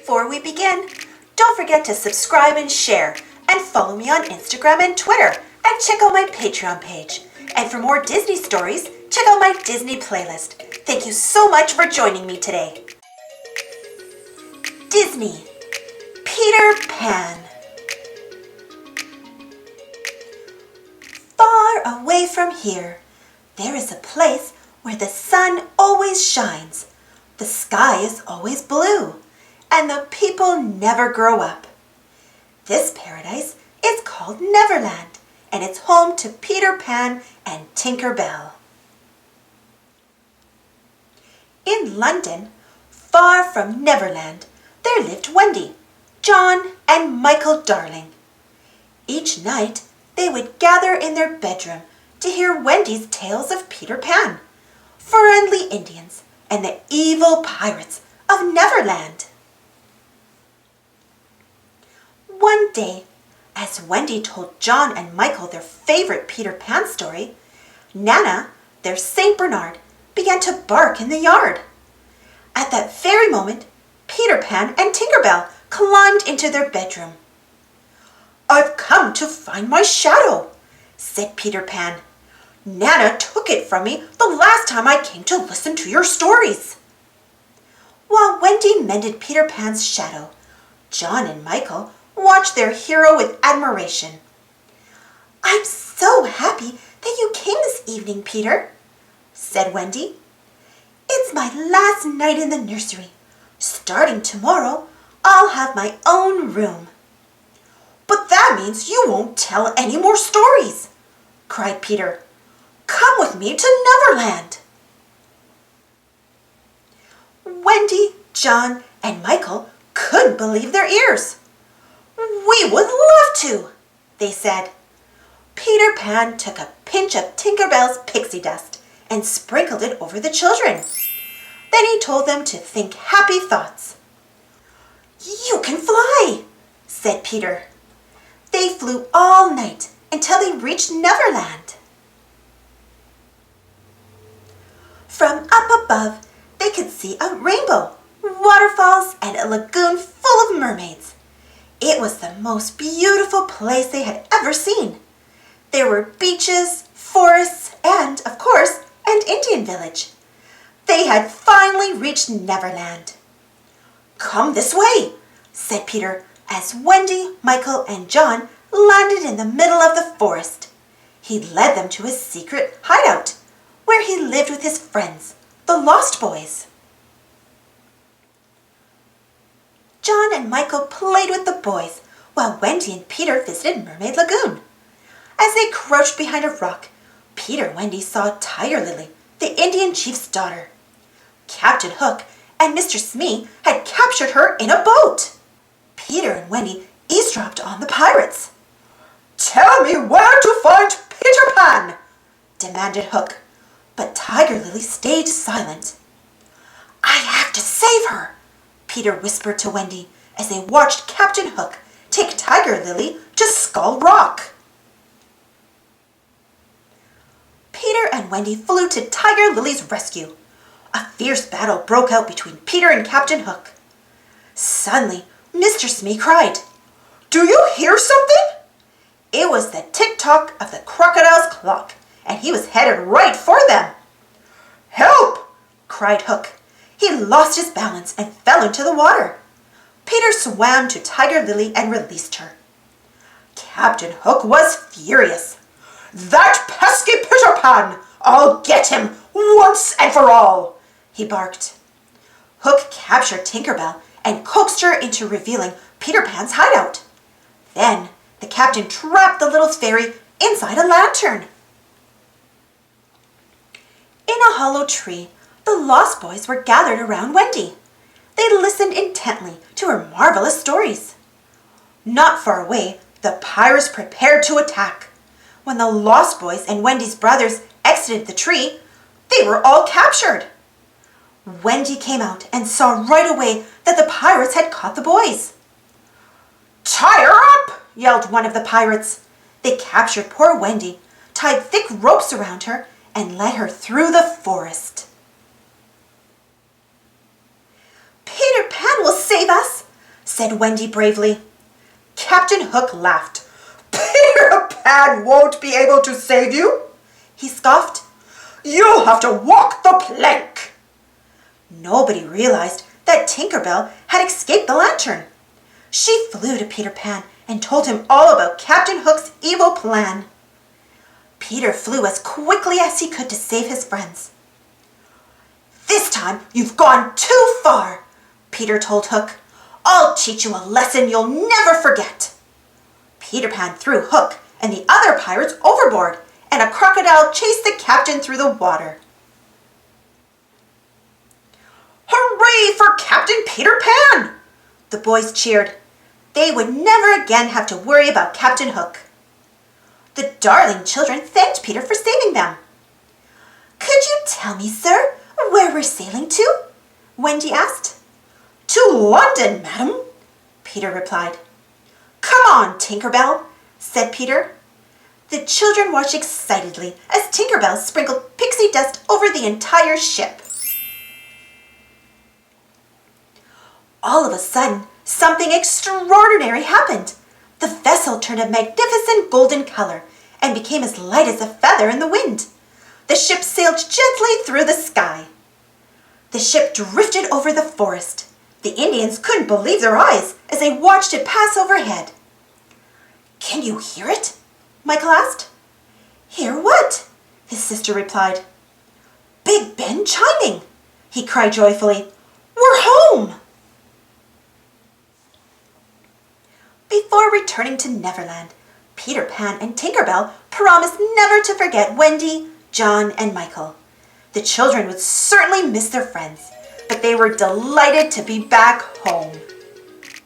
Before we begin, don't forget to subscribe and share, and follow me on Instagram and Twitter, and check out my Patreon page. And for more Disney stories, check out my Disney playlist. Thank you so much for joining me today. Disney, Peter Pan. Far away from here, there is a place where the sun always shines, the sky is always blue, and the people never grow up. This paradise is called Neverland, and it's home to Peter Pan and Tinker Bell. In London, far from Neverland, there lived Wendy, John, and Michael Darling. Each night, they would gather in their bedroom to hear Wendy's tales of Peter Pan, friendly Indians, and the evil pirates of Neverland. One day, as Wendy told John and Michael their favorite Peter Pan story, Nana, their Saint Bernard, began to bark in the yard. At that very moment, Peter Pan and Tinker Bell climbed into their bedroom. "I've come to find my shadow," said Peter Pan. "Nana took it from me the last time I came to listen to your stories." While Wendy mended Peter Pan's shadow, John and Michael watched their hero with admiration. "I'm so happy that you came this evening, Peter," said Wendy. "It's my last night in the nursery. Starting tomorrow, I'll have my own room." "But that means you won't tell any more stories," cried Peter. "Come with me to Neverland." Wendy, John, and Michael couldn't believe their ears. "We would love to," they said. Peter Pan took a pinch of Tinker Bell's pixie dust and sprinkled it over the children. Then he told them to think happy thoughts. "You can fly," said Peter. They flew all night until they reached Neverland. From up above, they could see a rainbow, waterfalls, and a lagoon full of mermaids. It was the most beautiful place they had ever seen. There were beaches, forests, and, of course, an Indian village. They had finally reached Neverland. "Come this way," said Peter, as Wendy, Michael, and John landed in the middle of the forest. He led them to his secret hideout, where he lived with his friends, the Lost Boys. John and Michael played with the boys, while Wendy and Peter visited Mermaid Lagoon. As they crouched behind a rock, Peter and Wendy saw Tiger Lily, the Indian chief's daughter. Captain Hook and Mr. Smee had captured her in a boat. Peter and Wendy eavesdropped on the pirates. "Tell me where to find Peter Pan," demanded Hook, but Tiger Lily stayed silent. "I have to save her," Peter whispered to Wendy as they watched Captain Hook take Tiger Lily to Skull Rock. Peter and Wendy flew to Tiger Lily's rescue. A fierce battle broke out between Peter and Captain Hook. Suddenly, Mr. Smee cried, "Do you hear something?" It was the tick-tock of the crocodile's clock, and he was headed right for them. "Help!" cried Hook. He lost his balance and fell into the water. Peter swam to Tiger Lily and released her. Captain Hook was furious. "That pesky Peter Pan! I'll get him once and for all!" he barked. Hook captured Tinker Bell and coaxed her into revealing Peter Pan's hideout. Then the captain trapped the little fairy inside a lantern. In a hollow tree, the Lost Boys were gathered around Wendy. They listened intently to her marvelous stories. Not far away, the pirates prepared to attack. When the Lost Boys and Wendy's brothers exited the tree, they were all captured. Wendy came out and saw right away that the pirates had caught the boys. "Tie her up!" yelled one of the pirates. They captured poor Wendy, tied thick ropes around her, and led her through the forest. "Peter Pan will save us!" said Wendy bravely. Captain Hook laughed. Peter Pan won't be able to save you, he scoffed. You'll have to walk the plank. Nobody realized that Tinker Bell had escaped the lantern. She flew to Peter Pan and told him all about Captain Hook's evil plan. Peter flew as quickly as he could to save his friends. This time you've gone too far, Peter told Hook. I'll teach you a lesson you'll never forget. Peter Pan threw Hook and the other pirates overboard, and a crocodile chased the captain through the water. Hooray for Captain Peter Pan! The boys cheered. They would never again have to worry about Captain Hook. The darling children thanked Peter for saving them. Could you tell me, sir, where we're sailing to? Wendy asked. To London, madam, Peter replied. Come on, Tinker Bell, said Peter. The children watched excitedly as Tinker Bell sprinkled pixie dust over the entire ship. All of a sudden, something extraordinary happened. The vessel turned a magnificent golden color and became as light as a feather in the wind. The ship sailed gently through the sky. The ship drifted over the forest. The Indians couldn't believe their eyes as they watched it pass overhead. Can you hear it? Michael asked. Hear what? His sister replied. Big Ben chiming, he cried joyfully. We're home! Before returning to Neverland, Peter Pan and Tinker Bell promised never to forget Wendy, John, and Michael. The children would certainly miss their friends, but they were delighted to be back home.